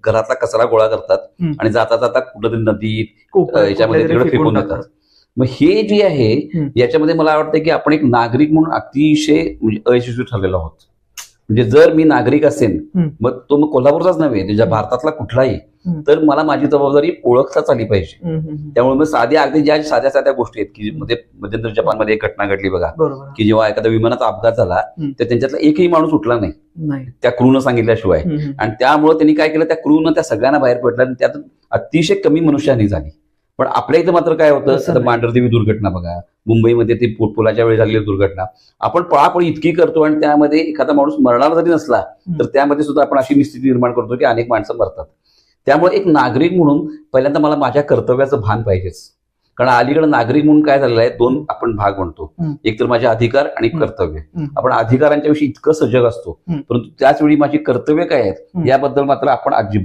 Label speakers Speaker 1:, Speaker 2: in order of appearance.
Speaker 1: घरातला कचरा गोळा करतात आणि जाता जाता कुठेतरी नदीत याच्यामध्ये तिकडे फेकून देतात. मग हे जे आहे याच्यामध्ये मला वाटतं की आपण एक नागरिक म्हणून अतिशय म्हणजे अयशस्वी ठरलेलो आहोत. म्हणजे जर मी नागरिक असेल मग तो मग कोल्हापूरचाच नव्हे त्याच्या भारतातला कुठलाही, तर मला माझी जबाबदारी ओळखताच आली पाहिजे. त्यामुळे मग साध्या अगदी ज्या साध्या साध्या गोष्टी आहेत की मध्यंतरी जपानमध्ये एक घटना घडली बघा की जेव्हा एखाद्या विमानाचा अपघात झाला तर त्यांच्यातला एकही माणूस उठला नाही त्या क्रूनं सांगितल्याशिवाय. आणि त्यामुळे त्यांनी काय केलं, त्या क्रूनं त्या सगळ्यांना बाहेर पडलं आणि त्यात अतिशय कमी मनुष्यहानी झाली. पण आपल्या इथं मात्र काय होतं, मांढरदेवी दुर्घटना बघा, मुंबईमध्ये ती पोटपुलाच्या वेळी झालेली दुर्घटना, आपण पळापळी इतकी करतो आणि त्यामध्ये एखादा माणूस मरणार जरी नसला तर त्यामध्ये सुद्धा आपण अशी निस्थिती निर्माण करतो की अनेक माणसं मरतात. त्यामुळे एक नागरिक म्हणून पहिल्यांदा मला माझ्या कर्तव्याचं भान पाहिजेच. कारण अलीकडे नागरिक म्हणून काय झालेलं आहे, दोन आपण भाग म्हणतो, एक तर माझे अधिकार आणि कर्तव्य. आपण अधिकारांच्या विषयी इतकं सजग असतो, परंतु त्याच वेळी माझी कर्तव्य काय आहेत याबद्दल मात्र आपण